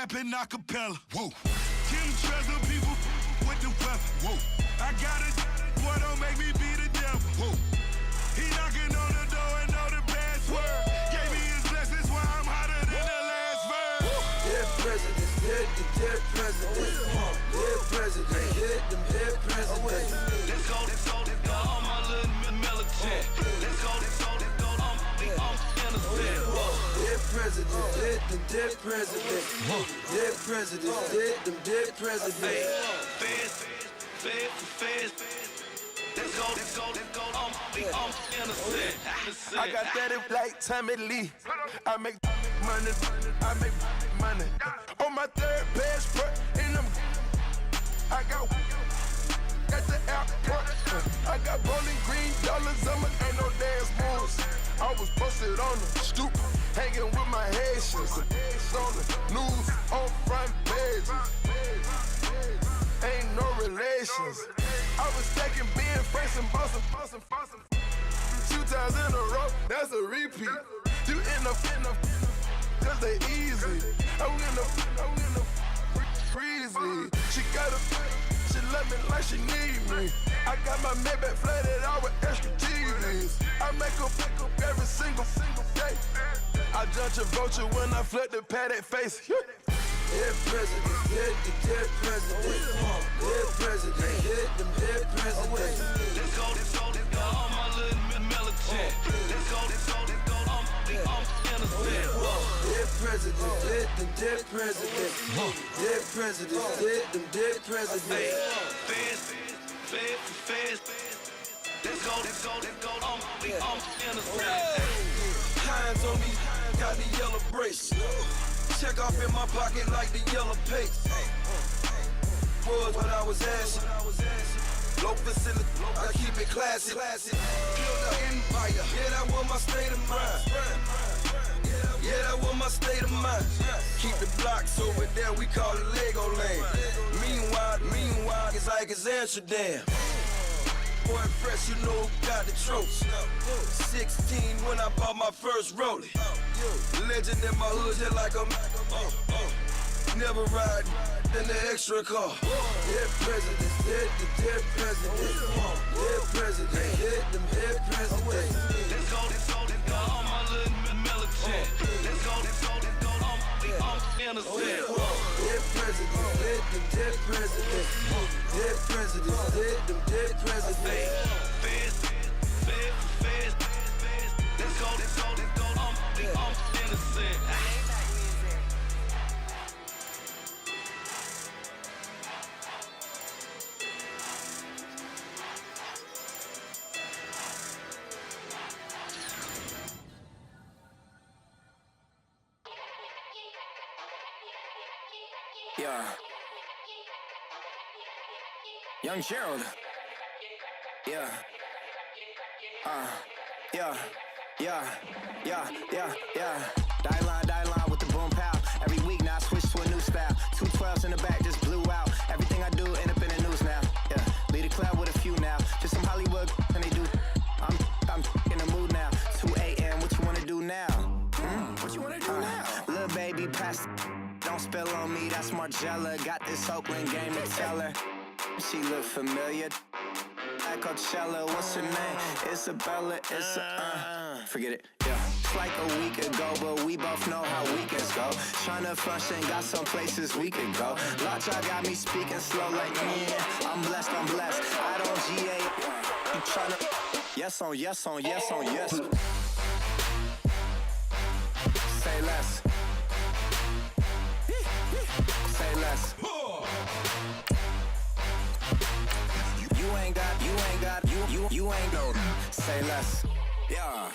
rapping acapella. Whoa. Kim treasure people with the weapon. Whoa. I got it, boy, don't make me be the devil. Whoa. He knocking on the door and know the password. Gave me his blessings while I'm hotter than the last verse. Dead presidents, dead presidents. Dead presidents, hit them dead presidents. Let's go, all my little militant. Let's go, I'm innocent. Dead presidents, hit them dead presidents. Dead presidents, hit them dead presidents. Fast. Let's go, I'm innocent. I got that in like Tommy Lee. I make money. On my third best front in them. I got the airport. I got bowling green dollars on my ain't no dance moves. I was posted on the stoop, hanging with my Haitians. On the news, on front pages. Ain't no relations. I was stacking being friends and bossing. 2 times in a row, that's a repeat. You end up, cause they easy. I'm in the breezy. She love me like she need me. I got my Maybach flooded out with extra TVs. I make her pick up every single day. I judge a vulture when I flip the Paddock face. Dead presidents, dead presidents. Dead presidents, hit them dead presidents. Let's go, all my little militant. Let's go, I'm innocent. Dead presidents, hit them dead presidents. Dead presidents, hit them dead presidents. Fast. Let's go, I'm innocent. Hands on me, got the yellow brace. Check off in my pocket like the yellow paste. Was what I was asking. Low facility, I keep it classy. Build an empire, yeah, that was my state of mind. Yeah, that was my state of mind. Keep the blocks over there, we call it Lego Land. Meanwhile, it's like it's Amsterdam. Boy fresh, you know who got the tropes. 16 when I bought my first rollie. Legend in my hood, just like a never ride in the extra car. Dead presidents, dead presidents. Dead presidents, hit them dead presidents. Let's go, all my little militant. Let's go, I'm innocent. Dead presidents, hit them dead presidents. Dead presidents, hit them dead presidents. Fast. Let's go, I'm innocent. Yeah. Young Gerald. Yeah. Die line with the boom pow. Every week now I switch to a new style. 212s in the back just blew out. Everything I do end up in the news now. Yeah. Lead a club with a few now. Just some Hollywood and they do. I'm in the mood now. 2 a.m. What you wanna do now? What you wanna do now? Little baby pass. Don't spill on me, that's Margella. Got this Oakland game to tell her. She look familiar. At Coachella, what's her name? Isabella, forget it, yeah. It's like a week ago, but we both know how weekends go. Tryna function, got some places we could go. Lot y'all got me speaking slow like, yeah, I'm blessed. I don't GA. You tryna, yes on yes. Say less. Say less. You ain't no. Say less. Yeah.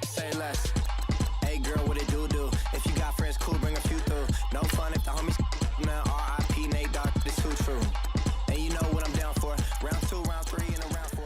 Say less. Hey girl, what it do? If you got friends, cool, bring a few through. No fun if the homies now R.I.P. Nate Dogg, this too true. And you know what I'm down for. Round 2, round 3, and a round 4.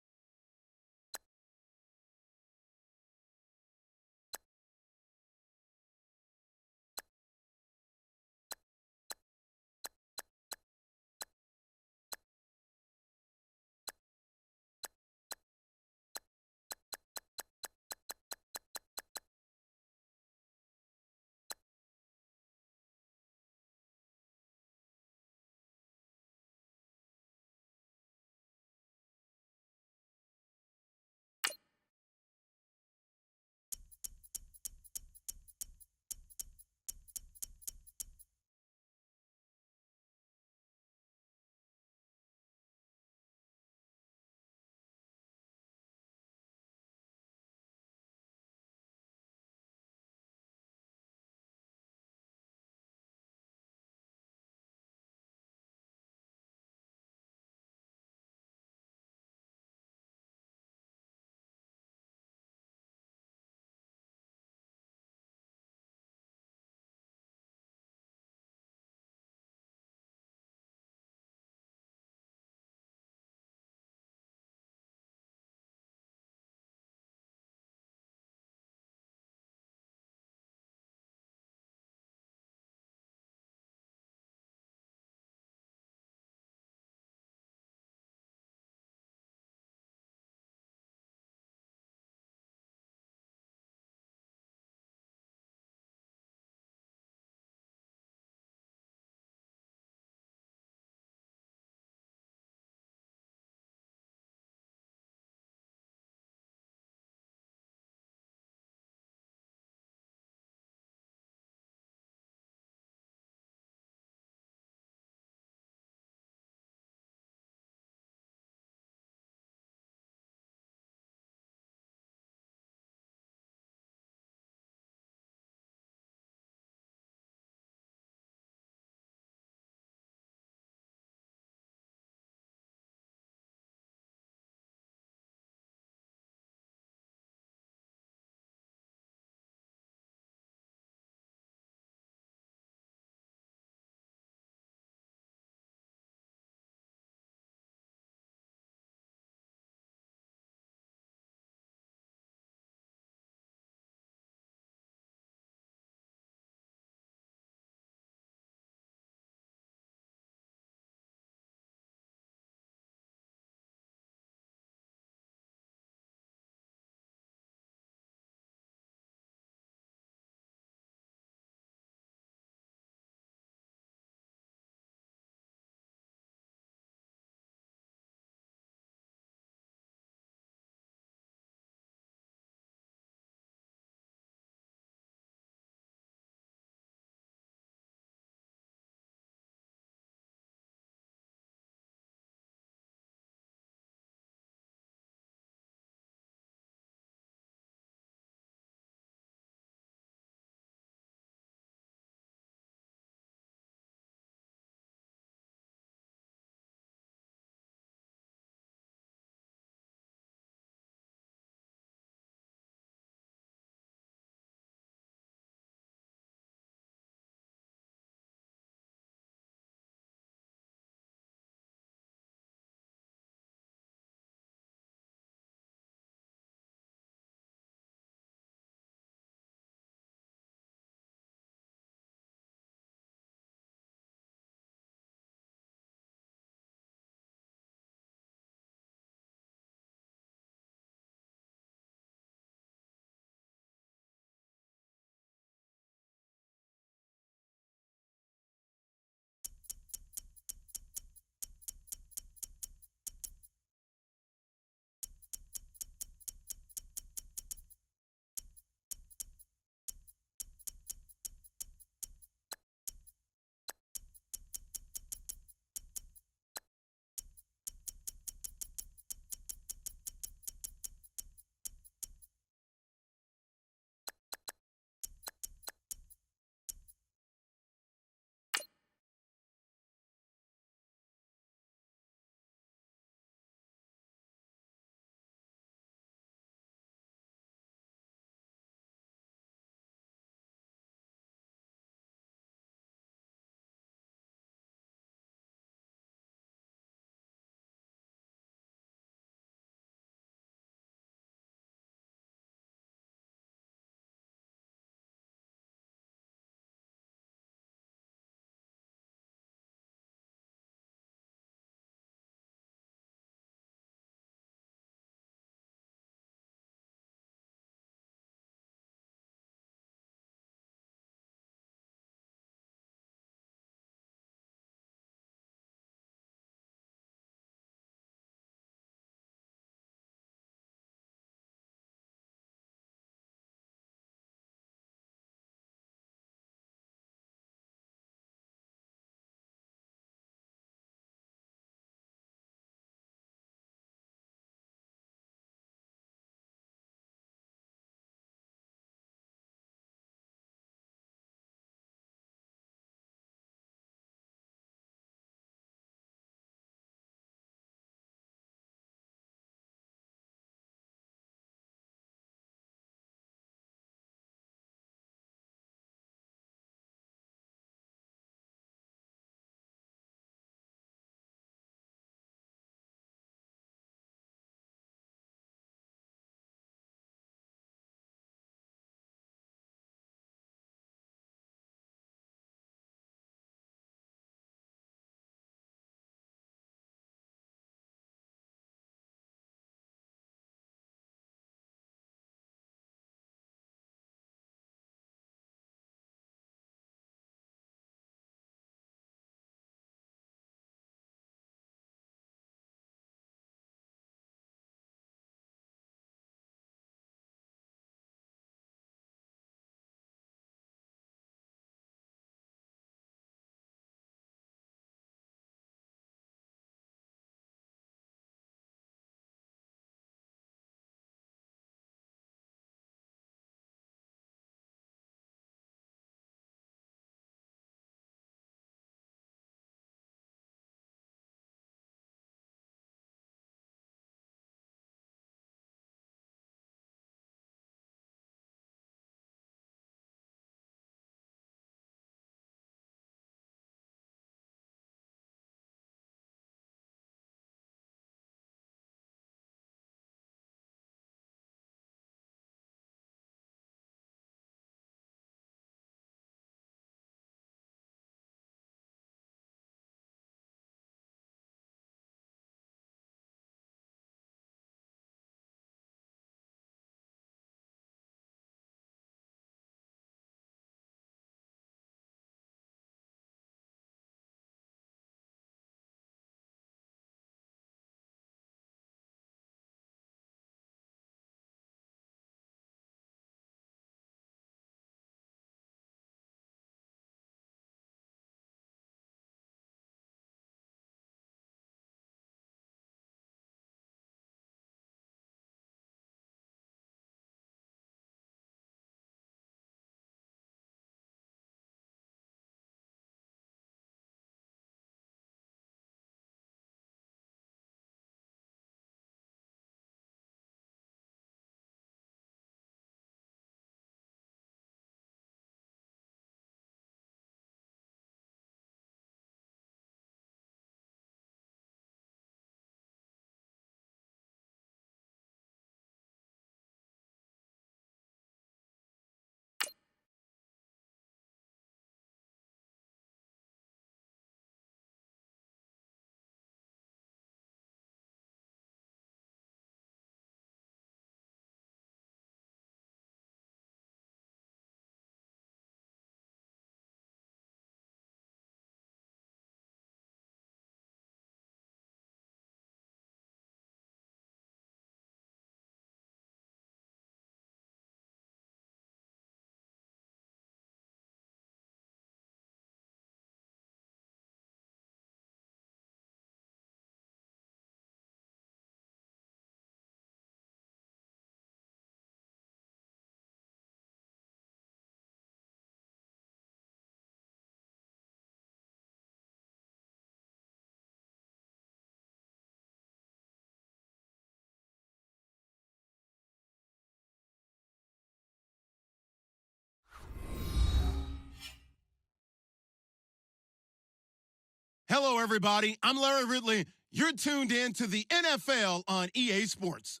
Hello, everybody. I'm Larry Ridley. You're tuned in to the NFL on EA Sports.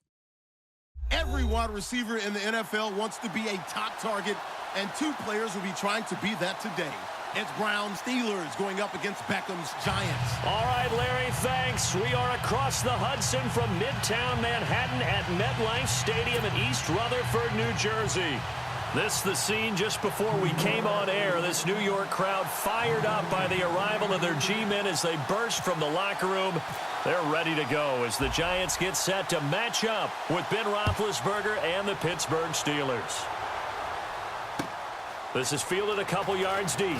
Every wide receiver in the NFL wants to be a top target, and two players will be trying to be that today. It's Brown Steelers going up against Beckham's Giants. All right, Larry, thanks. We are across the Hudson from Midtown Manhattan at MetLife Stadium in East Rutherford, New Jersey. This the scene just before we came on air. This New York crowd fired up by the arrival of their G-men as they burst from the locker room. They're ready to go as the Giants get set to match up with Ben Roethlisberger and the Pittsburgh Steelers. This is fielded a couple yards deep.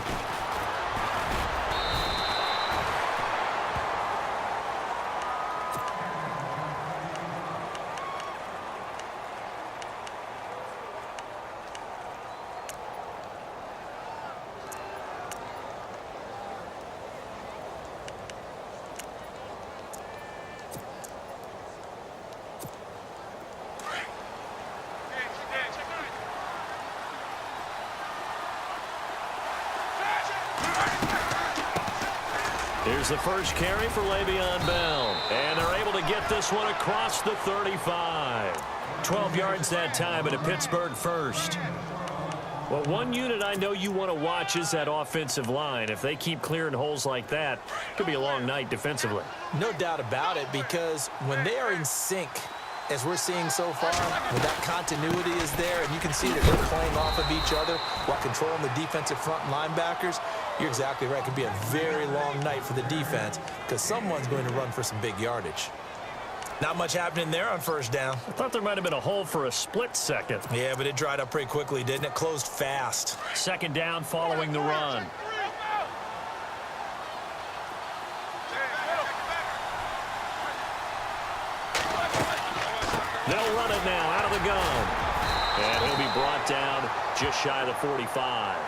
Here's the first carry for Le'Veon Bell. And they're able to get this one across the 35. 12 yards that time at a Pittsburgh first. Well, one unit I know you want to watch is that offensive line. If they keep clearing holes like that, it could be a long night defensively. No doubt about it, because when they are in sync, as we're seeing so far, when that continuity is there, and you can see that they're playing off of each other while controlling the defensive front linebackers, you're exactly right. It could be a very long night for the defense because someone's going to run for some big yardage. Not much happening there on first down. I thought there might have been a hole for a split second. Yeah, but it dried up pretty quickly, didn't it? Closed fast. Second down following the run. They'll run it now out of the gun. And he'll be brought down just shy of the 45.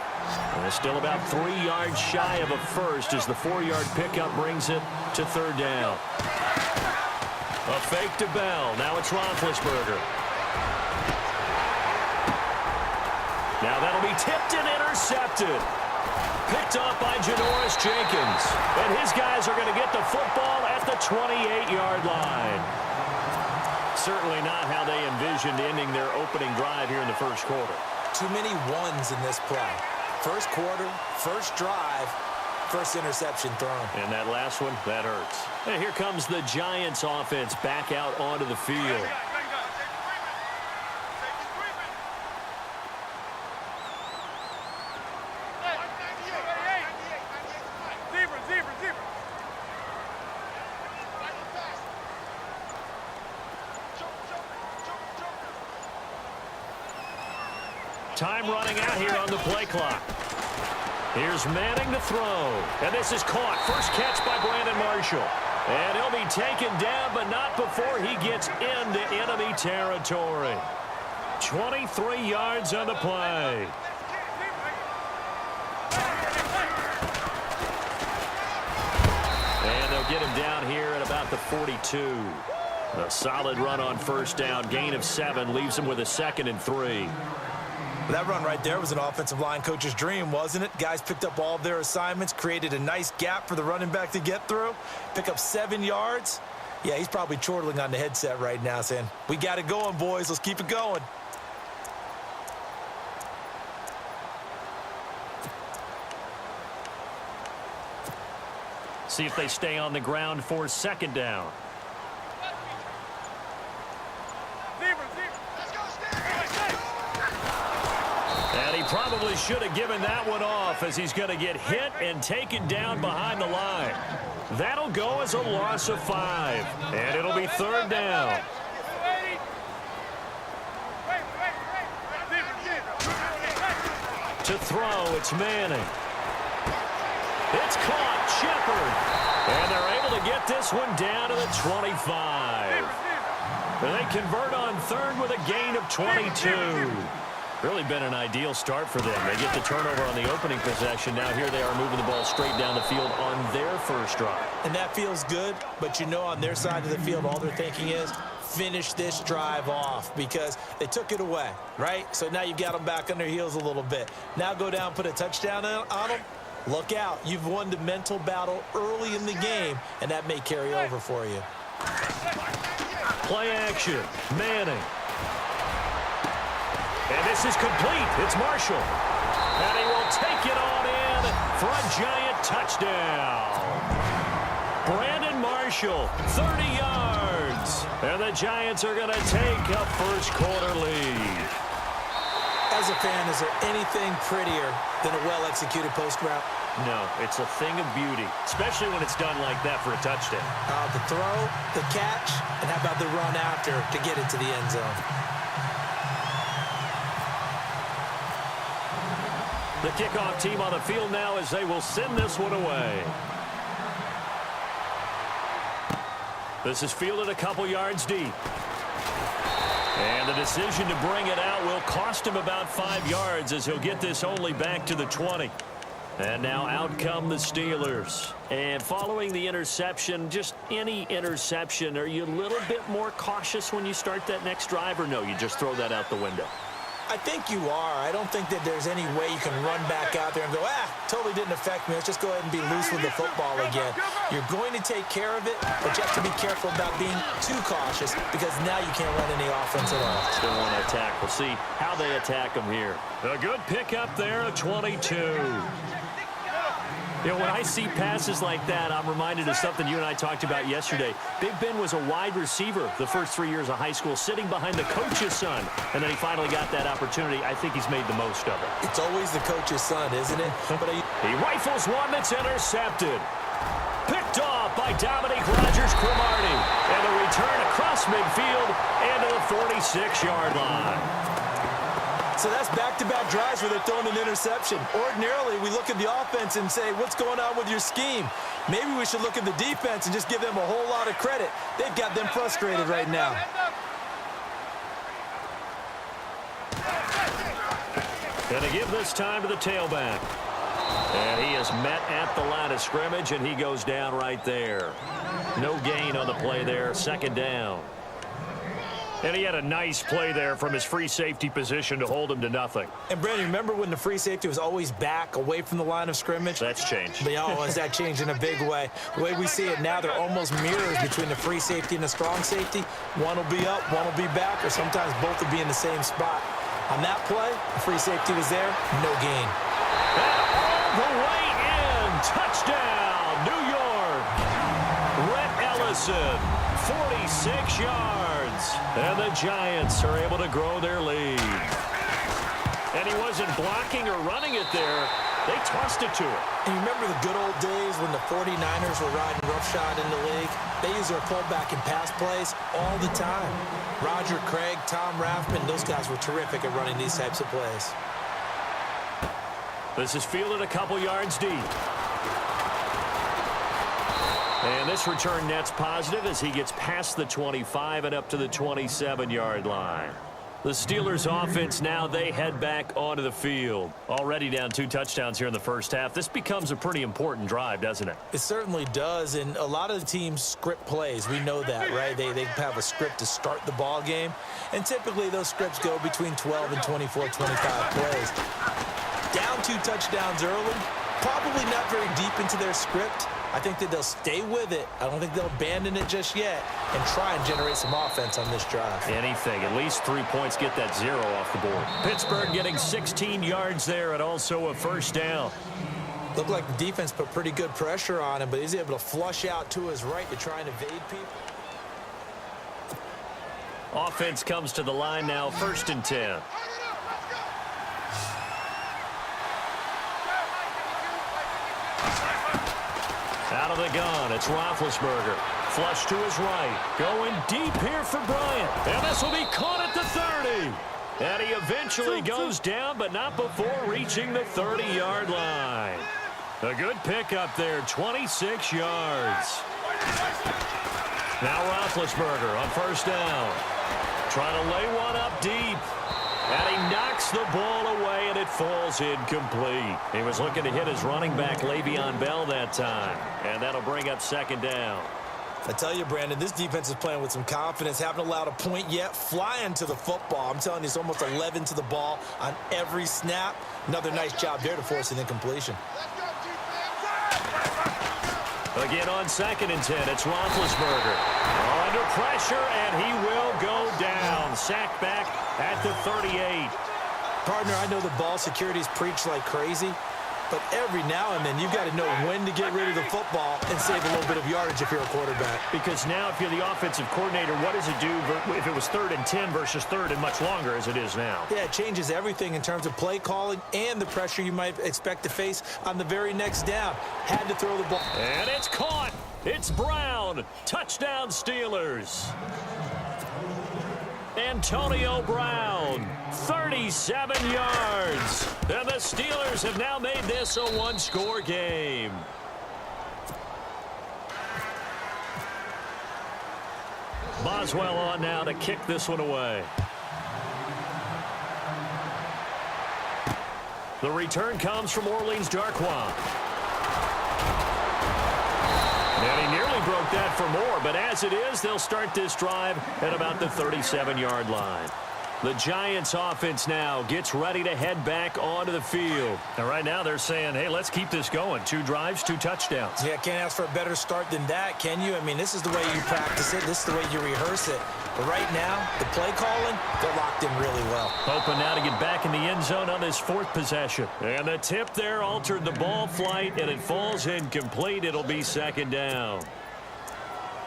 And it's still about 3 yards shy of a first as the 4-yard pickup brings it to third down. A fake to Bell. Now it's Roethlisberger. Now that'll be tipped and intercepted. Picked up by Janoris Jenkins. And his guys are going to get the football at the 28-yard line. Certainly not how they envisioned ending their opening drive here in the first quarter. Too many ones in this play. First quarter, first drive, first interception thrown. And that last one, that hurts. And here comes the Giants offense back out onto the field. Time running out here on the play clock. Here's Manning to throw. And this is caught. First catch by Brandon Marshall. And he'll be taken down, but not before he gets into enemy territory. 23 yards on the play. And they'll get him down here at about the 42. A solid run on first down. Gain of 7 leaves him with a 2nd and 3. That run right there was an offensive line coach's dream, wasn't it? Guys picked up all of their assignments, created a nice gap for the running back to get through, pick up 7 yards. Yeah, he's probably chortling on the headset right now saying, we got it going, boys. Let's keep it going. See if they stay on the ground for second down. And he probably should have given that one off as he's going to get hit and taken down behind the line. That'll go as a loss of 5. And it'll be third down. To throw, it's Manning. It's caught, Shepard. And they're able to get this one down to the 25. And they convert on third with a gain of 22. Really been an ideal start for them. They get the turnover on the opening possession. Now here they are moving the ball straight down the field on their first drive. And that feels good, but you know on their side of the field all they're thinking is finish this drive off because they took it away, right? So now you got them back on their heels a little bit. Now go down, put a touchdown on them. Look out. You've won the mental battle early in the game, and that may carry over for you. Play action. Manning. And this is complete. It's Marshall. And he will take it on in for a giant touchdown. Brandon Marshall, 30 yards. And the Giants are going to take a first-quarter lead. As a fan, is there anything prettier than a well-executed post route? No, it's a thing of beauty, especially when it's done like that for a touchdown. The throw, the catch, and how about the run after to get into the end zone? The kickoff team on the field now as they will send this one away. This is fielded a couple yards deep. And the decision to bring it out will cost him about 5 yards as he'll get this only back to the 20. And now out come the Steelers. And following the interception, just any interception, are you a little bit more cautious when you start that next drive, or no, you just throw that out the window? I think you are. I don't think that there's any way you can run back out there and go, totally didn't affect me. Let's just go ahead and be loose with the football again. You're going to take care of it, but you have to be careful about being too cautious because now you can't run any offense at all. Still want to attack. We'll see how they attack them here. A good pickup there, a 22. You know, when I see passes like that, I'm reminded of something you and I talked about yesterday. Big Ben was a wide receiver the first 3 years of high school, sitting behind the coach's son, and then he finally got that opportunity. I think he's made the most of it. It's always the coach's son, isn't it? But he rifles one that's intercepted. Picked off by Dominique Rodgers-Cromartie. And a return across midfield into the 46-yard line. So that's back-to-back drives where they're throwing an interception. Ordinarily, we look at the offense and say, what's going on with your scheme? Maybe we should look at the defense and just give them a whole lot of credit. They've got them frustrated right now. Going to give this time to the tailback. And he is met at the line of scrimmage, and he goes down right there. No gain on the play there, second down. And he had a nice play there from his free safety position to hold him to nothing. And, Brandon, remember when the free safety was always back away from the line of scrimmage? That's changed. But, has that changed in a big way? The way we see it now, they're almost mirrors between the free safety and the strong safety. One will be up, one will be back, or sometimes both will be in the same spot. On that play, the free safety was there, no gain. And all the way in, touchdown, New York. Rhett Ellison, 46 yards. And the Giants are able to grow their lead. And he wasn't blocking or running it there. They tossed it to him. And you remember the good old days when the 49ers were riding roughshod in the league? They use their pullback and pass plays all the time. Roger Craig, Tom Rathman, those guys were terrific at running these types of plays. This is fielded a couple yards deep. And this return net's positive as he gets past the 25 and up to the 27-yard line. The Steelers offense now, they head back onto the field. Already down 2 touchdowns here in the first half. This becomes a pretty important drive, doesn't it? It certainly does, and a lot of the teams script plays. We know that, right? They have a script to start the ball game, and typically those scripts go between 12 and 24, 25 plays. Down 2 touchdowns early, probably not very deep into their script. I think that they'll stay with it. I don't think they'll abandon it just yet and try and generate some offense on this drive. Anything. At least 3 points, get that 0 off the board. Pittsburgh getting 16 yards there and also a first down. Looked like the defense put pretty good pressure on him, but he's able to flush out to his right to try and evade people. Offense comes to the line now, 1st and 10. Out of the gun, it's Roethlisberger. Flush to his right. Going deep here for Bryant. And this will be caught at the 30. And he eventually goes down, but not before reaching the 30-yard line. A good pickup there, 26 yards. Now Roethlisberger on first down. Trying to lay one up deep. And he knocks the ball away, and it falls incomplete. He was looking to hit his running back, Le'Veon Bell, that time. And that'll bring up second down. I tell you, Brandon, this defense is playing with some confidence. Haven't allowed a point yet. Flying to the football. I'm telling you, it's almost 11 to the ball on every snap. Another nice job there to force an incompletion. Again on 2nd and 10, it's Roethlisberger. Under pressure, and he will go down. Sacked back at the 38. Partner, I know the ball security's preached like crazy, but every now and then you've got to know when to get rid of the football and save a little bit of yardage if you're a quarterback. Because now if you're the offensive coordinator, what does it do if it was 3rd and 10 versus 3rd and much longer as it is now? Yeah, it changes everything in terms of play calling and the pressure you might expect to face on the very next down. Had to throw the ball. And it's caught. It's Brown. Touchdown Steelers. Antonio Brown, 37 yards. And the Steelers have now made this a one-score game. Boswell on now to kick this one away. The return comes from Orleans Darkwa. And he nearly broke that for more, but as it is, they'll start this drive at about the 37-yard line. The Giants offense now gets ready to head back onto the field. And right now they're saying, hey, let's keep this going. 2 drives, 2 touchdowns. Yeah, can't ask for a better start than that, can you? I mean, this is the way you practice it. This is the way you rehearse it. But right now, the play calling, they're locked in really well. Hoping now to get back in the end zone on this 4th possession. And the tip there altered the ball flight, and it falls incomplete. It'll be 2nd down.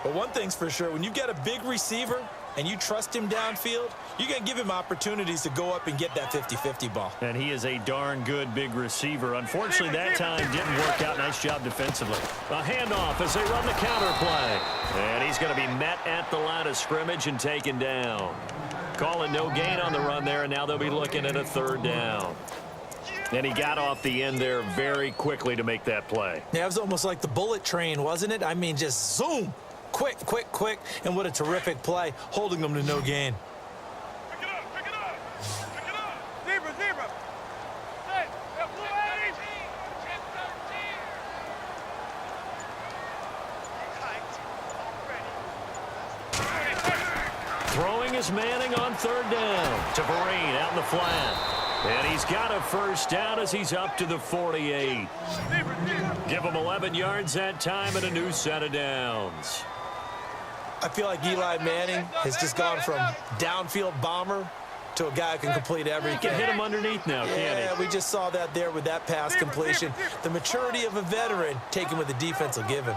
But one thing's for sure, when you've got a big receiver and you trust him downfield, you're going to give him opportunities to go up and get that 50-50 ball. And he is a darn good big receiver. Unfortunately, that time didn't work out. Nice job defensively. A handoff as they run the counter play. And he's going to be met at the line of scrimmage and taken down. Calling no gain on the run there, and now they'll be looking at a 3rd down. And he got off the end there very quickly to make that play. Yeah, it was almost like the bullet train, wasn't it? I mean, just zoom. Quick, quick, quick. And what a terrific play, holding them to no gain. Pick it up, pick it up, pick it up. Zebra, zebra. Hey, blue A's. Throwing is Manning on 3rd down to Vereen out in the flat. And he's got a 1st down as he's up to the 48. Give him 11 yards that time and a new set of downs. I feel like Eli Manning has just gone from downfield bomber to a guy who can complete everything. He can hit him underneath now, can't he? Yeah, we just saw that there with that pass completion. The maturity of a veteran taken with the defense will give him.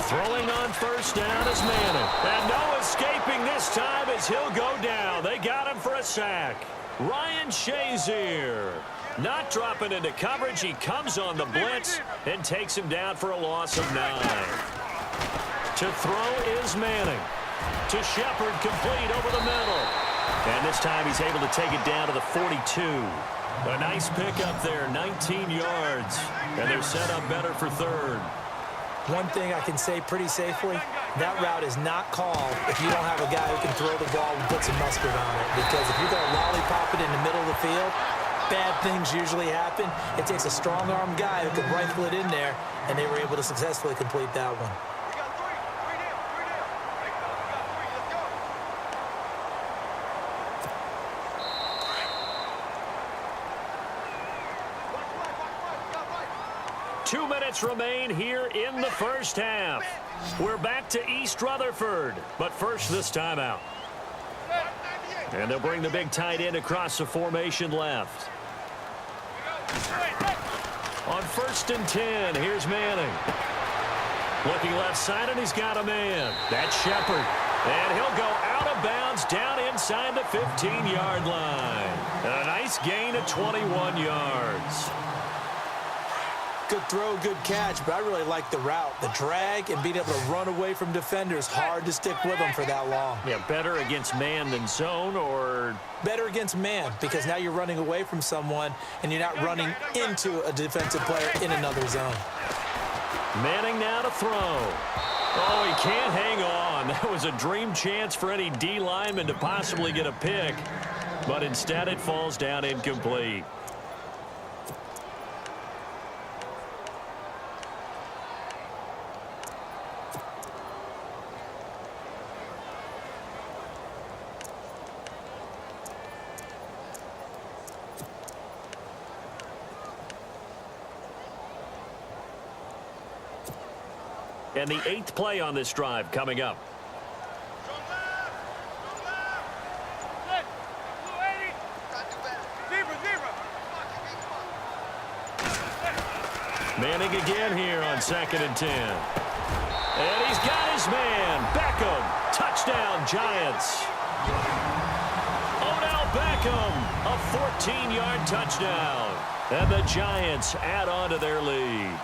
Throwing on 1st down is Manning. And no escaping this time as he'll go down. They got him for a sack. Ryan Shazier not dropping into coverage. He comes on the blitz and takes him down for a loss of 9. To throw is Manning. To Shepard, complete over the middle. And this time he's able to take it down to the 42. A nice pickup there, 19 yards. And they're set up better for 3rd. One thing I can say pretty safely, that route is not called if you don't have a guy who can throw the ball and put some mustard on it. Because if you're going to lollipop it in the middle of the field, bad things usually happen. It takes a strong-arm guy who can rifle it in there, and they were able to successfully complete that one. 2 minutes remain here in the 1st half. We're back to East Rutherford, but first this timeout. And they'll bring the big tight end across the formation left. On 1st and 10, here's Manning. Looking left side, and he's got a man. That's Shepard. And he'll go out of bounds down inside the 15-yard line. And a nice gain of 21 yards. Good throw, good catch, but I really like the route. The drag and being able to run away from defenders, hard to stick with them for that long. Yeah, better against man than zone, or? Better against man, because now you're running away from someone and you're not running into a defensive player in another zone. Manning now to throw. Oh, he can't hang on. That was a dream chance for any D lineman to possibly get a pick, but instead it falls down incomplete. And the 8th play on this drive coming up. Manning again here on 2nd and 10. And he's got his man. Beckham. Touchdown, Giants. Odell Beckham, a 14-yard touchdown. And the Giants add on to their lead.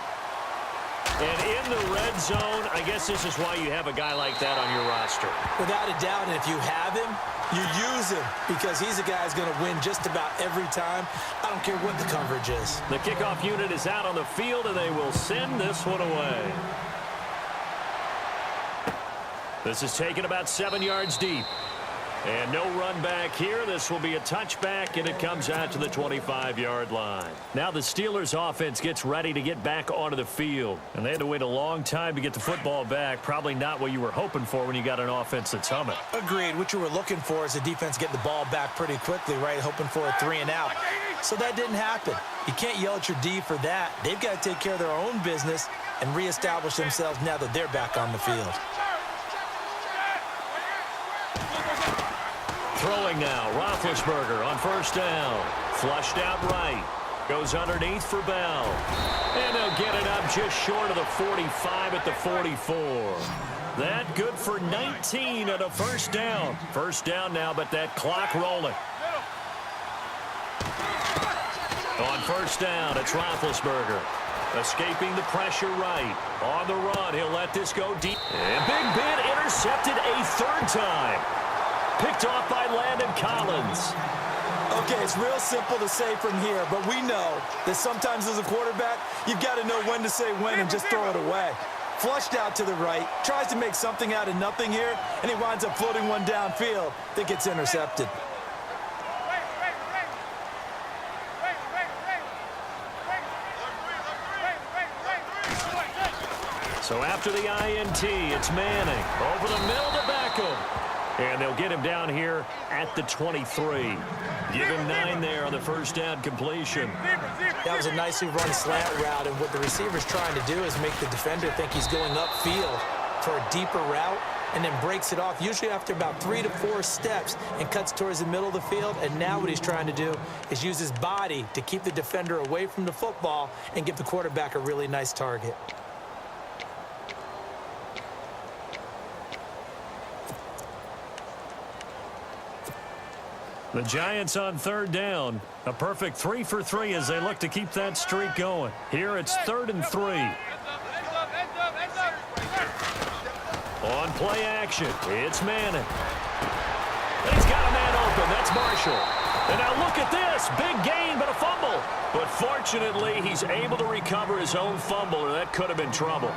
And in the red zone, I guess this is why you have a guy like that on your roster. Without a doubt, and if you have him, you use him because he's a guy who's going to win just about every time. I don't care what the coverage is. The kickoff unit is out on the field, and they will send this one away. This is taken about 7 yards deep. And no run back here. This will be a touchback, and it comes out to the 25-yard line. Now the Steelers' offense gets ready to get back onto the field. And they had to wait a long time to get the football back. Probably not what you were hoping for when you got an offense that's humming. Agreed. What you were looking for is the defense get the ball back pretty quickly, right? Hoping for a 3-and-out. So that didn't happen. You can't yell at your D for that. They've got to take care of their own business and reestablish themselves now that they're back on the field. Throwing now, Roethlisberger on 1st down. Flushed out right. Goes underneath for Bell. And they'll get it up just short of the 45 at the 44. That good for 19 at a 1st down. 1st down now, but that clock rolling. On 1st down, it's Roethlisberger. Escaping the pressure right. On the run, he'll let this go deep. And Big Ben intercepted a 3rd time. Picked off by Landon Collins. Okay, it's real simple to say from here, but we know that sometimes as a quarterback, you've got to know when to say when and just throw it away. Flushed out to the right, tries to make something out of nothing here, and he winds up floating one downfield. Think it's intercepted. So after the INT, it's Manning. Over the middle to Beckham. And they'll get him down here at the 23. Give him 9 there on the 1st down completion. That was a nicely run slant route, and what the receiver's trying to do is make the defender think he's going upfield for a deeper route and then breaks it off, usually after about 3 to 4 steps, and cuts towards the middle of the field. And now what he's trying to do is use his body to keep the defender away from the football and give the quarterback a really nice target. The Giants on 3rd down. A perfect 3 for 3 as they look to keep that streak going. Here it's 3rd and 3. On play action, it's Manning. He's got a man open. That's Marshall. And now look at this. Big gain, but a fumble. But fortunately, he's able to recover his own fumble, or that could have been trouble.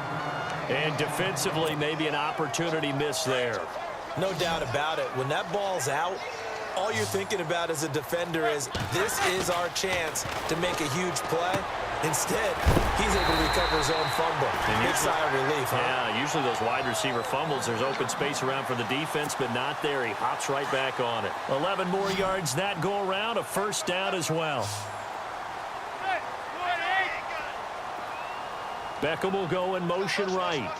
And defensively, maybe an opportunity missed there. No doubt about it. When that ball's out, all you're thinking about as a defender is, this is our chance to make a huge play. Instead, he's able to recover his own fumble. Big sigh of relief, huh? Yeah, usually those wide receiver fumbles, there's open space around for the defense, but not there. He hops right back on it. 11 more yards that go around, a 1st down as well. Beckham will go in motion right.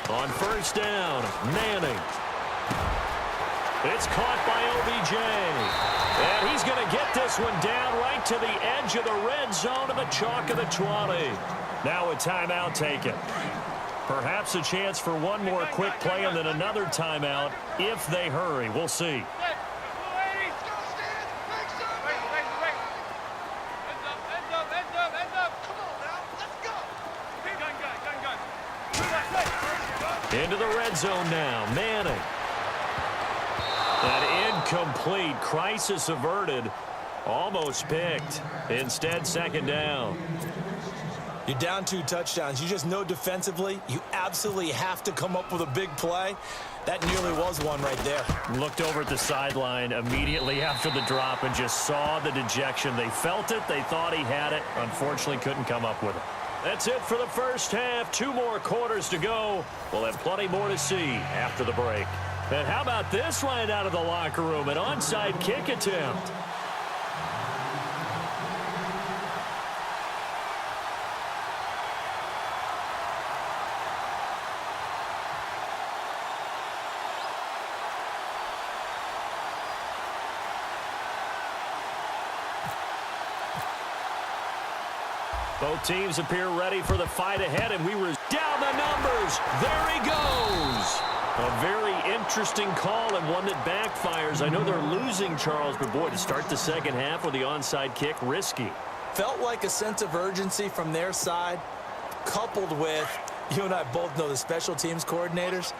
On 1st down, Manning. It's caught by OBJ. And he's going to get this one down right to the edge of the red zone of the chalk of the 20. Now a timeout taken. Perhaps a chance for one more quick play and then another timeout if they hurry. We'll see. Into the red zone now, Manning. An incomplete, crisis averted, almost picked. Instead, 2nd down. You're down 2 touchdowns. You just know defensively you absolutely have to come up with a big play. That nearly was one right there. Looked over at the sideline immediately after the drop and just saw the dejection. They felt it. They thought he had it. Unfortunately, couldn't come up with it. That's it for the 1st half. 2 more quarters to go. We'll have plenty more to see after the break. And how about this line out of the locker room? An onside kick attempt. Both teams appear ready for the fight ahead, and we were down the numbers. There he goes. A very interesting call and one that backfires. I know they're losing, Charles, but boy, to start the second half with the onside kick, risky. Felt like a sense of urgency from their side, coupled with, you and I both know the special teams coordinators,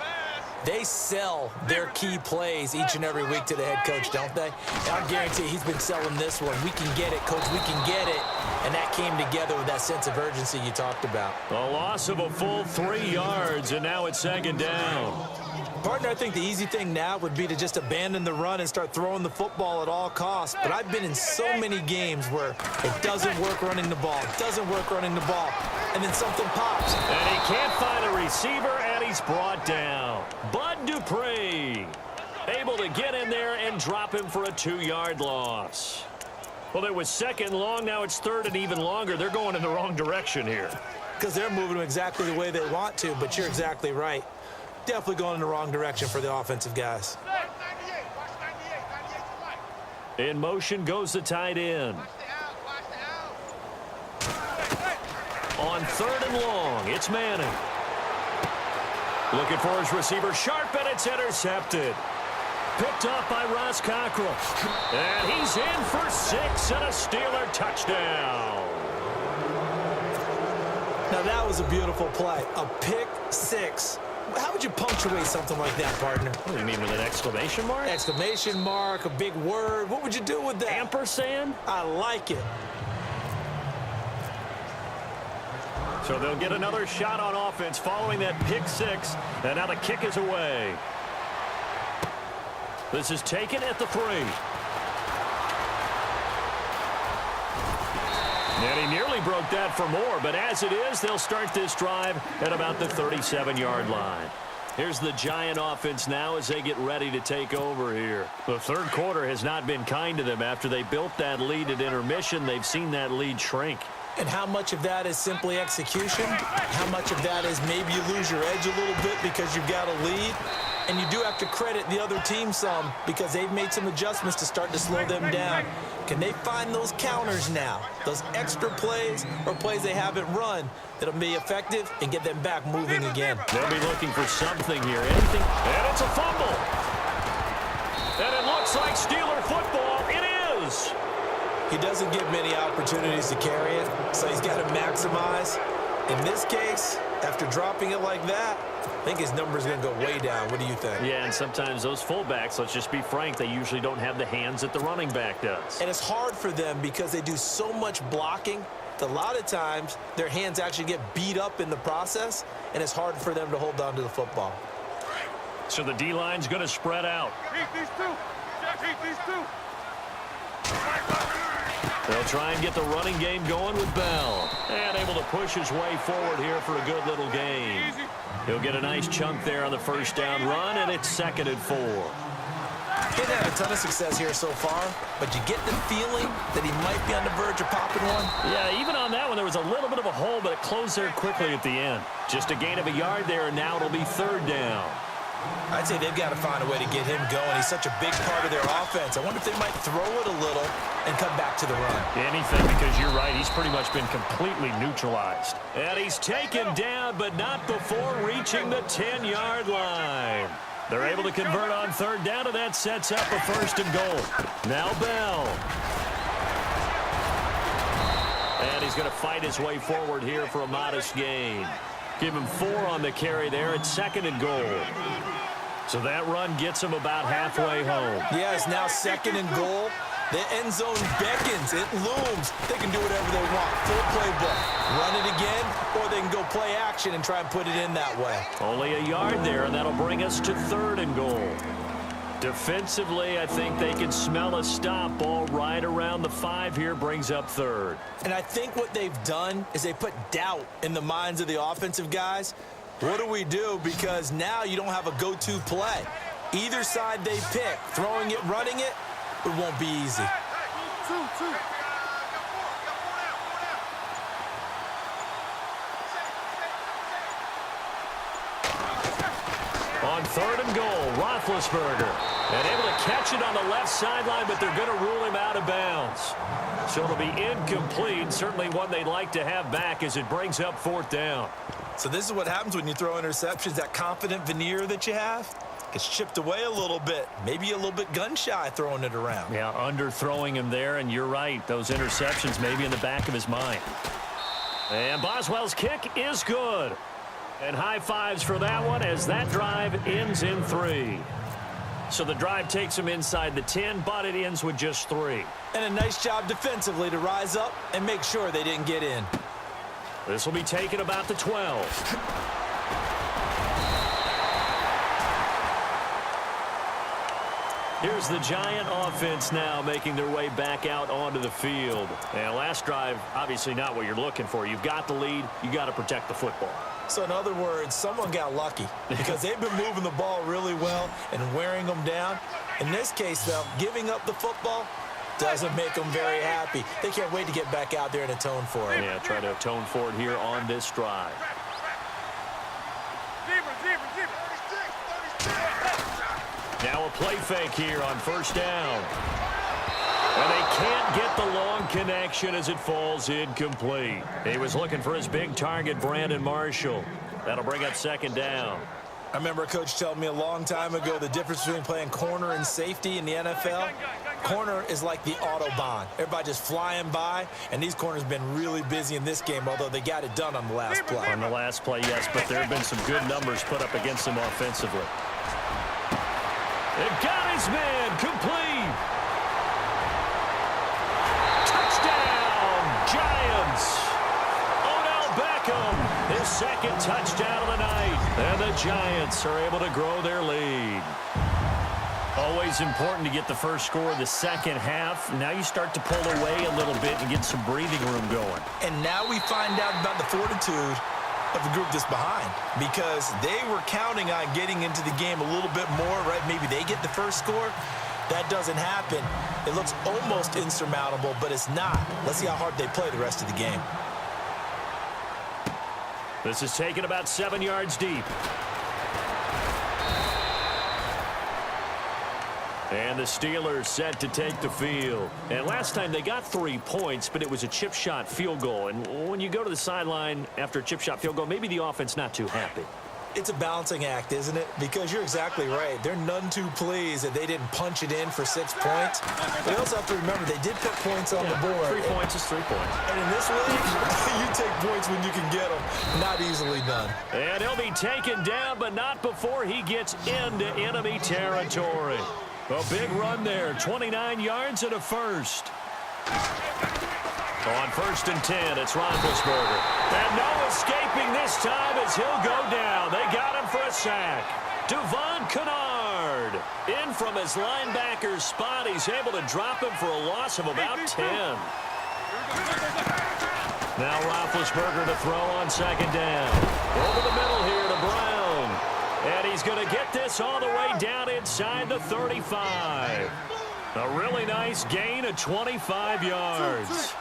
they sell their key plays each and every week to the head coach, don't they? And I guarantee he's been selling this one. We can get it, coach, we can get it. And that came together with that sense of urgency you talked about. A loss of a full 3 yards, and now it's second down. Partner, I think the easy thing now would be to just abandon the run and start throwing the football at all costs. But I've been in so many games where it doesn't work running the ball, and then something pops. And he can't find a receiver, and he's brought down. Bud Dupree able to get in there and drop him for a 2-yard loss. Well, it was second long. Now it's third and even longer. They're going in the wrong direction here. Because they're moving them exactly the way they want to, but you're exactly right. Definitely going in the wrong direction for the offensive guys. In motion goes the tight end. On third and long, it's Manning. Looking for his receiver, sharp, and it's intercepted. Picked up by Ross Cockrell. And he's in for 6 and a Steeler touchdown. Now that was a beautiful play. A pick 6. How would you punctuate something like that, partner? What do you mean, with an exclamation mark? Exclamation mark, a big word. What would you do with that? Ampersand? I like it. So they'll get another shot on offense following that pick 6. And now the kick is away. This is taken at the 3. And he nearly broke that for more, but as it is, they'll start this drive at about the 37-yard line. Here's the Giant offense now as they get ready to take over here. The third quarter has not been kind to them. After they built that lead at intermission, they've seen that lead shrink. And how much of that is simply execution? How much of that is maybe you lose your edge a little bit because you've got a lead? And you do have to credit the other team some because they've made some adjustments to start to slow them down. Can they find those counters now, those extra plays or plays they haven't run that'll be effective and get them back moving again? They'll be looking for something here. Anything? And it's a fumble. And it looks like Steeler football. It is. He doesn't get many opportunities to carry it, so he's got to maximize. In this case, after dropping it like that, I think his number's going to go way down. What do you think? Yeah, and sometimes those fullbacks, let's just be frank, they usually don't have the hands that the running back does. And it's hard for them because they do so much blocking that a lot of times their hands actually get beat up in the process, and it's hard for them to hold on to the football. So the D-line's going to spread out. Keep these two. Jack, keep these two. They'll try and get the running game going with Bell. And able to push his way forward here for a good little gain. He'll get a nice chunk there on the first down run, and it's 2nd and 4. He hasn't had a ton of success here so far, but you get the feeling that he might be on the verge of popping one. Yeah, even on that one, there was a little bit of a hole, but it closed there quickly at the end. Just a gain of a yard there, and now it'll be 3rd down. I'd say they've got to find a way to get him going. He's such a big part of their offense. I wonder if they might throw it a little and come back to the run. Anything, because you're right. He's pretty much been completely neutralized. And he's taken down, but not before reaching the 10-yard line. They're able to convert on 3rd down, and that sets up a 1st and goal. Now Bell. And he's going to fight his way forward here for a modest gain. Give him 4 on the carry there at 2nd and goal. So that run gets him about halfway home. Yeah, it's now 2nd and goal. The end zone beckons. It looms. They can do whatever they want. Full playbook. Run it again, or they can go play action and try and put it in that way. Only a yard there, and that'll bring us to 3rd and goal. Defensively, I think they can smell a stop. Ball right around the 5 here, brings up 3rd. And I think what they've done is they put doubt in the minds of the offensive guys. What do we do? Because now you don't have a go-to play. Either side they pick, throwing it, running it, it won't be easy. On third and goal. Roethlisberger. And able to catch it on the left sideline, but they're going to rule him out of bounds. So it'll be incomplete. Certainly one they'd like to have back as it brings up fourth down. So this is what happens when you throw interceptions. That confident veneer that you have gets chipped away a little bit. Maybe a little bit gun-shy throwing it around. Yeah, underthrowing him there, and you're right. Those interceptions maybe in the back of his mind. And Boswell's kick is good. And high fives for that one as that drive ends in 3. So the drive takes him inside the 10, but it ends with just 3. And a nice job defensively to rise up and make sure they didn't get in. This will be taken about the 12. Here's the Giant offense now making their way back out onto the field. And last drive, obviously not what you're looking for. You've got the lead. You got to protect the football. So in other words, someone got lucky because they've been moving the ball really well and wearing them down. In this case, though, giving up the football doesn't make them very happy. They can't wait to get back out there and atone for it. Yeah, try to atone for it here on this drive. Now a play fake here on first down. And they can't get the long connection as it falls incomplete. He was looking for his big target, Brandon Marshall. That'll bring up second down. I remember a coach telling me a long time ago the difference between playing corner and safety in the NFL. Corner is like the Autobahn. Everybody just flying by, and these corners have been really busy in this game, although they got it done on the last play. On the last play, yes, but there have been some good numbers put up against him offensively. It got his man complete. Touchdown, Giants. Odell Beckham, his second touchdown of the night. And the Giants are able to grow their lead. Always important to get the first score of the second half. Now you start to pull away a little bit and get some breathing room going. And now we find out about the fortitude of the group that's behind, because they were counting on getting into the game a little bit more, right? Maybe they get the first score. That doesn't happen. It looks almost insurmountable, but it's not. Let's see how hard they play the rest of the game. This is taken about 7 yards deep. And the Steelers set to take the field. And last time they got 3 points, but it was a chip shot field goal. And when you go to the sideline after a chip shot field goal, maybe the offense not too happy. It's a balancing act, isn't it? Because you're exactly right. They're none too pleased that they didn't punch it in for 6 points. But you also have to remember they did put points on the board. 3 points is 3 points. And in this league, you take points when you can get them. Not easily done. And he'll be taken down, but not before he gets into enemy territory. A big run there, 29 yards and a first. On 1st and 10, it's Roethlisberger. And no escaping this time as he'll go down. They got him for a sack. Devon Kennard in from his linebacker's spot. He's able to drop him for a loss of about 10. Now Roethlisberger to throw on 2nd down. Over the middle here to Brown. And he's going to get this all the way down inside the 35. A really nice gain of 25 yards.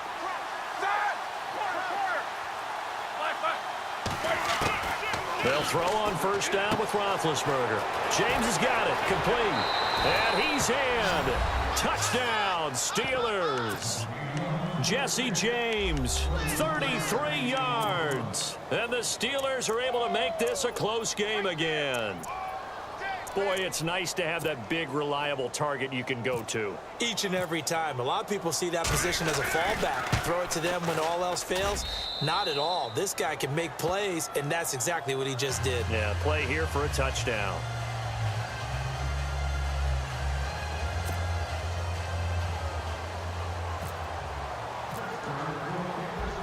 They'll throw on 1st down with Roethlisberger. James has got it, complete. And he's in. Touchdown, Steelers. Jesse James, 33 yards. And the Steelers are able to make this a close game again. Boy, it's nice to have that big, reliable target you can go to. Each and every time. A lot of people see that position as a fallback. Throw it to them when all else fails. Not at all. This guy can make plays, and that's exactly what he just did. Yeah, play here for a touchdown.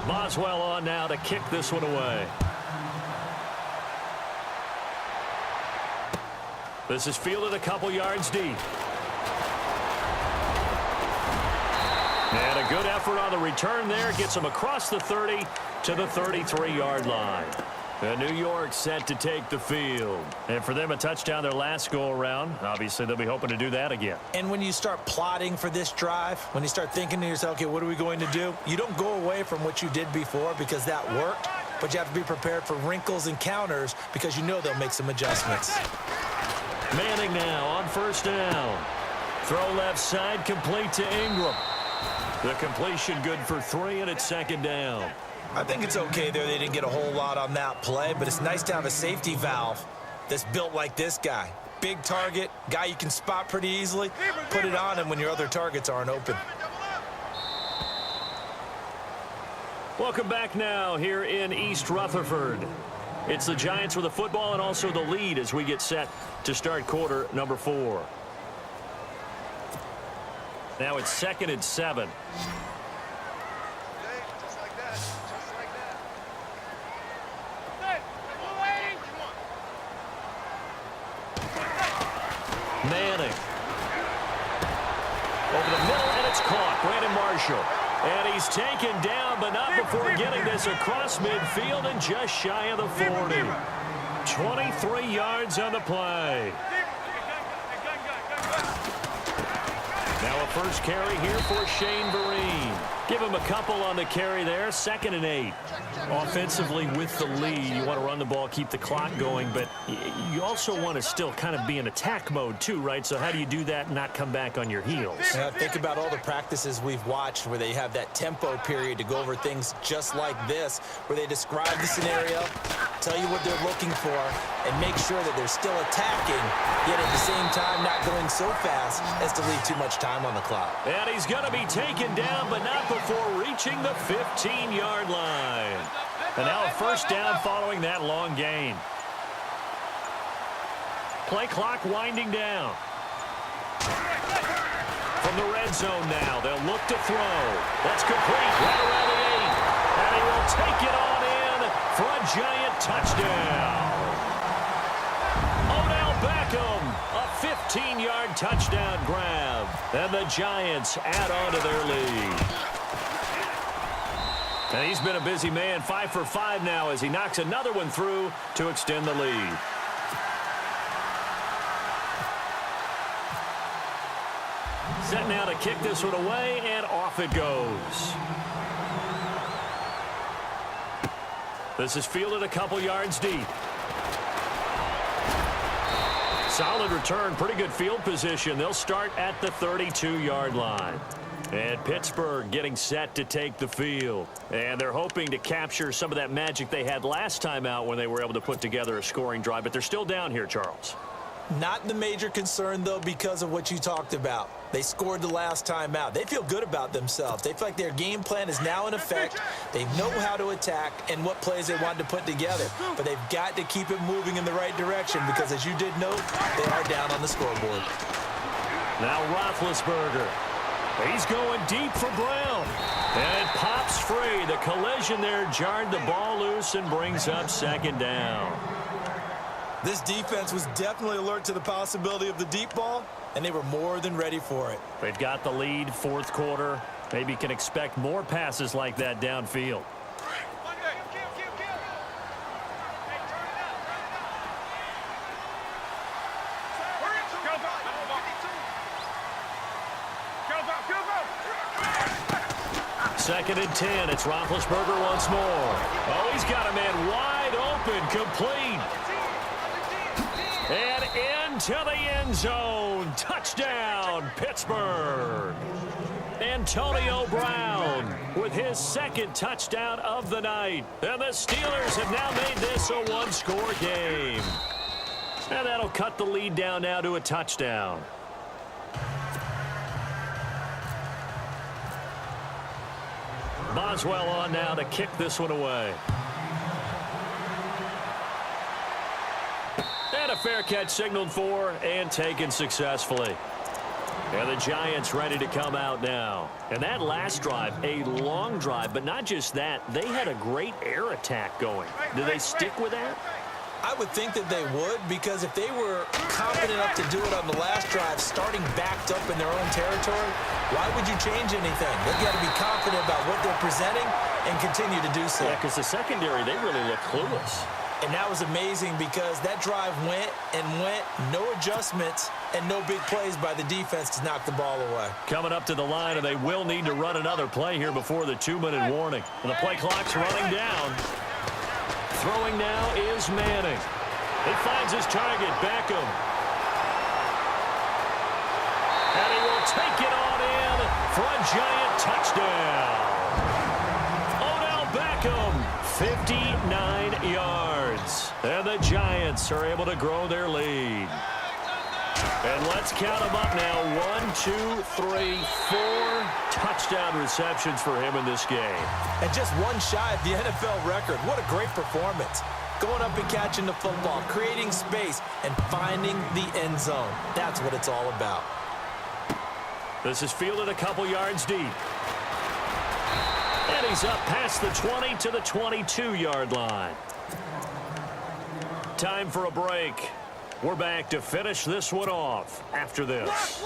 Boswell on now to kick this one away. This is fielded a couple yards deep. And a good effort on the return there. Gets him across the 30 to the 33-yard line. And New York set to take the field. And for them, a touchdown their last go-around. Obviously, they'll be hoping to do that again. And when you start plotting for this drive, when you start thinking to yourself, okay, what are we going to do? You don't go away from what you did before because that worked. But you have to be prepared for wrinkles and counters because you know they'll make some adjustments. Manning now on first down. Throw left side, complete to Ingram. The completion good for 3, and it's second down. I think it's okay there. They didn't get a whole lot on that play, but it's nice to have a safety valve that's built like this guy. Big target, guy you can spot pretty easily. Put it on him when your other targets aren't open. Welcome back now here in East Rutherford. It's the Giants with the football and also the lead as we get set to start quarter number 4. Now it's 2nd and 7. Manning. Over the middle, and it's caught. Brandon Marshall. And he's taken down, but not before getting this across midfield and just shy of the 40. 23 yards on the play. Now a first carry here for Shane Vereen. Give him a couple on the carry there. 2nd and 8. Offensively with the lead, you want to run the ball, keep the clock going, but you also want to still kind of be in attack mode too, right? So how do you do that and not come back on your heels? Think about all the practices we've watched where they have that tempo period to go over things just like this, where they describe the scenario, tell you what they're looking for, and make sure that they're still attacking, yet at the same time not going so fast as to leave too much time on the clock. And he's going to be taken down, but not before reaching the 15-yard line. And now a first down following that long gain. Play clock winding down. From the red zone now, they'll look to throw. That's complete right around the 8. And he will take it on in for a Giant touchdown. Odell Beckham, a 15-yard touchdown grab. And the Giants add on to their lead. And he's been a busy man, 5 for 5 now as he knocks another one through to extend the lead. Set now to kick this one away, and off it goes. This is fielded a couple yards deep. Solid return, pretty good field position. They'll start at the 32-yard line. And Pittsburgh getting set to take the field. And they're hoping to capture some of that magic they had last time out when they were able to put together a scoring drive. But they're still down here, Charles. Not the major concern, though, because of what you talked about. They scored the last time out. They feel good about themselves. They feel like their game plan is now in effect. They know how to attack and what plays they want to put together. But they've got to keep it moving in the right direction because, as you did note, they are down on the scoreboard. Now Roethlisberger. He's going deep for Brown. And it pops free. The collision there jarred the ball loose and brings up second down. This defense was definitely alert to the possibility of the deep ball, and they were more than ready for it. They've got the lead, fourth quarter. Maybe can expect more passes like that downfield. Second and 10. It's Roethlisberger once more. Oh, he's got a man wide open, complete. And into the end zone. Touchdown, Pittsburgh. Antonio Brown with his second touchdown of the night. And the Steelers have now made this a one-score game. And that'll cut the lead down now to a touchdown. Boswell on now to kick this one away. And a fair catch signaled for and taken successfully. And the Giants ready to come out now. And that last drive, a long drive, but not just that. They had a great air attack going. Do they stick with that? I would think that they would, because if they were confident enough to do it on the last drive, starting backed up in their own territory, why would you change anything? They've got to be confident about what they're presenting and continue to do so. Yeah, because the secondary, they really look clueless. And that was amazing because that drive went and went, no adjustments, and no big plays by the defense to knock the ball away. Coming up to the line, and they will need to run another play here before the 2-minute warning. And the play clock's running down. Throwing now is Manning. He finds his target, Beckham. And he will take it on in for a giant touchdown. Odell Beckham, 59 yards. And the Giants are able to grow their lead. And let's count them up now. 1, 2, 3, 4 touchdown receptions for him in this game. And just one shy of the NFL record. What a great performance. Going up and catching the football, creating space, and finding the end zone. That's what it's all about. This is fielded a couple yards deep. And he's up past the 20 to the 22-yard line. Time for a break. We're back to finish this one off after this.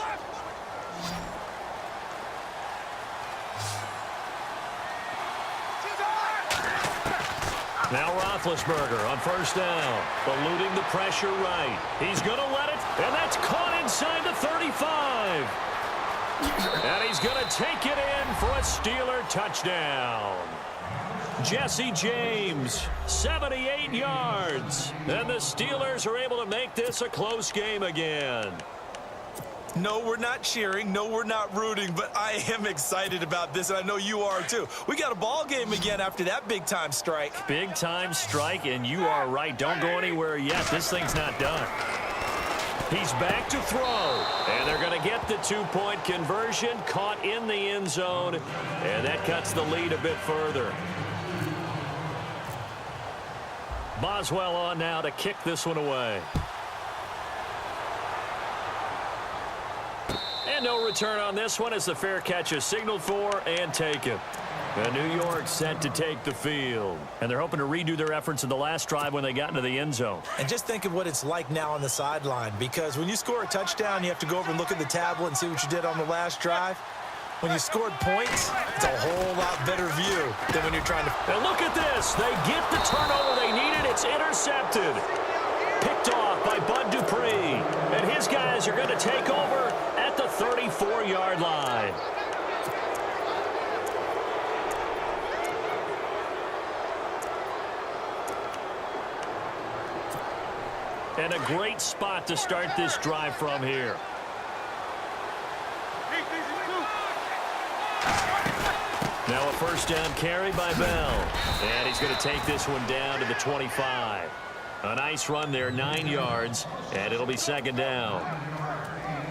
Now Roethlisberger on first down, eluding the pressure right. He's going to let it, and that's caught inside the 35. And he's going to take it in for a Steeler touchdown. Jesse James, 78 yards. And the Steelers are able to make this a close game again. No, we're not cheering. No, we're not rooting. But I am excited about this, and I know you are too. We got a ball game again after that big-time strike. Big-time strike, and you are right. Don't go anywhere yet. This thing's not done. He's back to throw, and they're going to get the two-point conversion, caught in the end zone, and that cuts the lead a bit further. Boswell on now to kick this one away. And no return on this one as the fair catch is signaled for and taken. And New York set to take the field. And they're hoping to redo their efforts in the last drive when they got into the end zone. And just think of what it's like now on the sideline, because when you score a touchdown, you have to go over and look at the tablet and see what you did on the last drive. When you scored points, it's a whole lot better view than when you're trying to... And look at this. They get the turnover they needed. It's intercepted. Picked off by Bud Dupree. And his guys are going to take over at the 34-yard line. And a great spot to start this drive from here. Now a first down carry by Bell. And he's going to take this one down to the 25. A nice run there, 9 yards, and it'll be second down.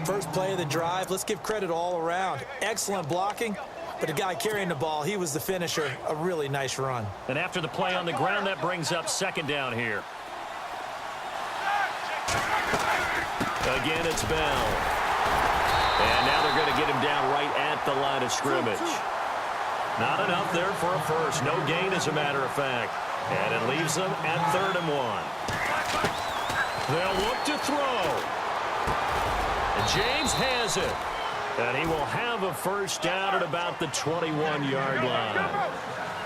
First play of the drive, let's give credit all around. Excellent blocking, but the guy carrying the ball, he was the finisher. A really nice run. And after the play on the ground, that brings up second down here. Again, it's Bell. And now they're going to get him down right at the line of scrimmage. Not enough there for a first. No gain, as a matter of fact. And it leaves them at 3rd and 1. They'll look to throw. And James has it. And he will have a first down at about the 21-yard line.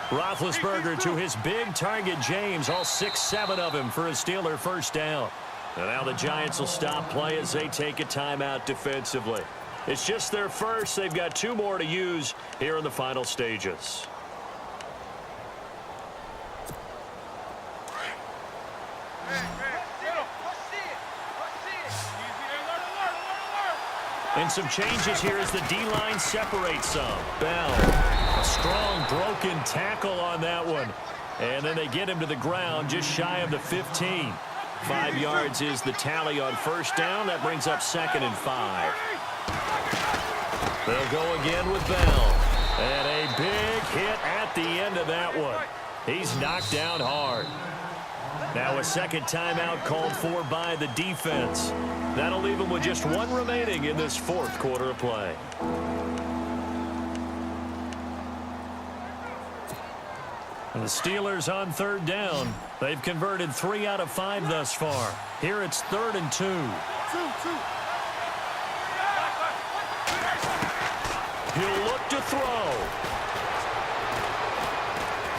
Roethlisberger to his big target, James. All 6-7 of him for a Steeler first down. And now the Giants will stop play as they take a timeout defensively. It's just their first. They've got 2 more to use here in the final stages. And some changes here as the D-line separates some. Bell, a strong broken tackle on that one. And then they get him to the ground just shy of the 15. 5 yards is the tally on first down. That brings up 2nd and 5. They'll go again with Bell. And a big hit at the end of that one. He's knocked down hard. Now a second timeout called for by the defense. That'll leave them with just 1 remaining in this 4th quarter of play. And the Steelers on 3rd down. They've converted 3 out of 5 thus far. Here it's 3rd and 2. He'll look to throw.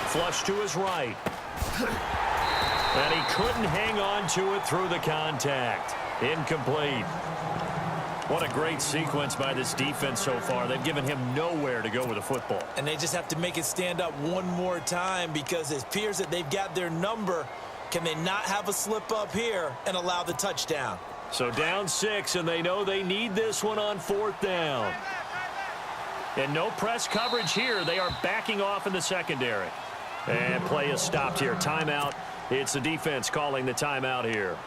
Flush to his right. And he couldn't hang on to it through the contact. Incomplete. What a great sequence by this defense so far. They've given him nowhere to go with the football. And they just have to make it stand up one more time, because it appears that they've got their number. Can they not have a slip up here and allow the touchdown? So down 6, and they know they need this one on 4th down. And no press coverage here. They are backing off in the secondary. And play is stopped here. Timeout. It's the defense calling the timeout here.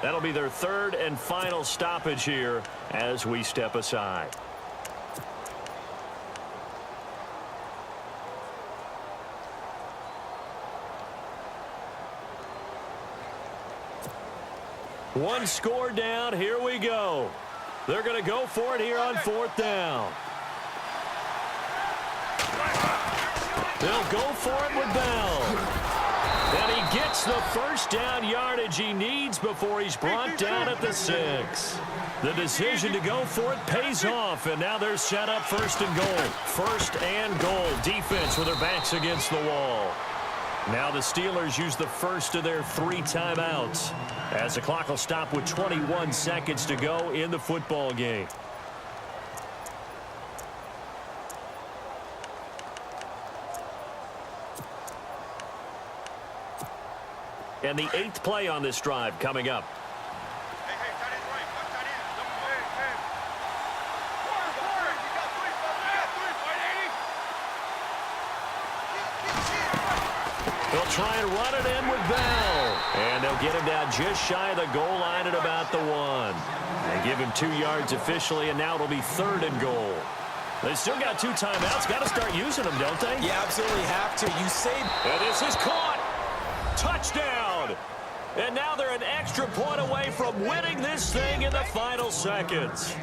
That'll be their 3rd and final stoppage here as we step aside. One score down. Here we go. They're going to go for it here on 4th down. They'll go for it with Bell. And he gets the first down yardage he needs before he's brought down at the 6. The decision to go for it pays off, and now they're set up 1st and goal. 1st and goal. Defense with their backs against the wall. Now the Steelers use the first of their 3 timeouts as the clock will stop with 21 seconds to go in the football game. And the 8th play on this drive coming up. They'll try and run it in with Bell. And they'll get him down just shy of the goal line at about the 1. They give him 2 yards officially, and now it'll be 3rd and goal. They still got 2 timeouts. Got to start using them, don't they? You absolutely have to. You save. And this is caught. Touchdown. And now they're an extra point away from winning this thing in the final seconds.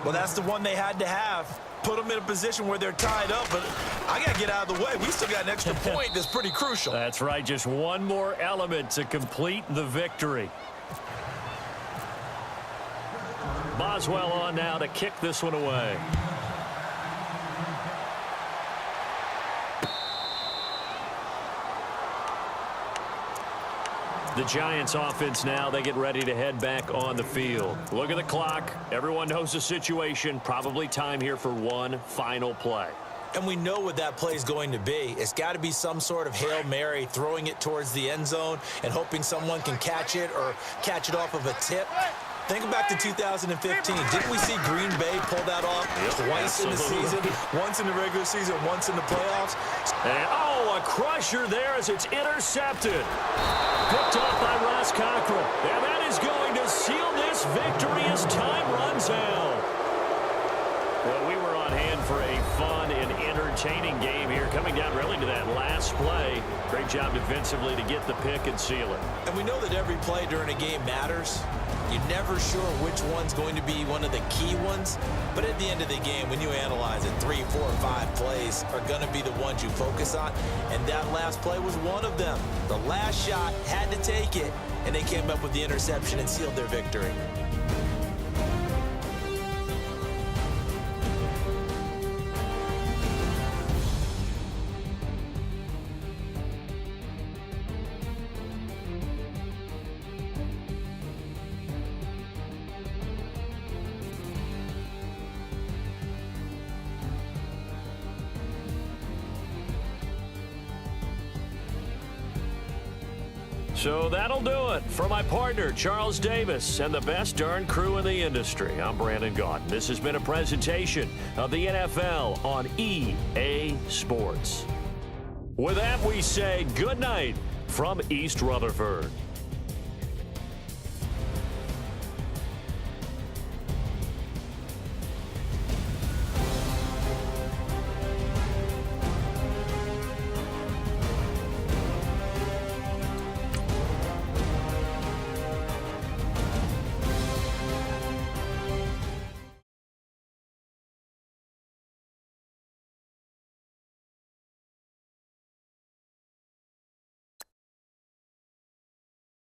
Well, that's the one they had to have. Put them in a position where they're tied up, but I got to get out of the way. We still got an extra point that's pretty crucial. That's right. Just one more element to complete the victory. Boswell on now to kick this one away. The Giants offense now, they get ready to head back on the field. Look at the clock. Everyone knows the situation. Probably time here for one final play. And we know what that play is going to be. It's got to be some sort of Hail Mary, throwing it towards the end zone and hoping someone can catch it or catch it off of a tip. Think back to 2015. Didn't we see Green Bay pull that off twice in the season? Once in the regular season, once in the playoffs. And, oh, a crusher there as it's intercepted. Picked off by Ross Cockrell. And that is going to seal this victory as time runs out. Well, we were on hand for a fun and entertaining game here, coming down really to that last play. Great job defensively to get the pick and seal it. And we know that every play during a game matters. You're never sure which one's going to be one of the key ones. But at the end of the game, when you analyze it, 3, 4, 5 plays are going to be the ones you focus on. And that last play was one of them. The last shot had to take it, and they came up with the interception and sealed their victory. So that'll do it. For my partner, Charles Davis, and the best darn crew in the industry, I'm Brandon Gaudin. This has been a presentation of the NFL on EA Sports. With that, we say good night from East Rutherford.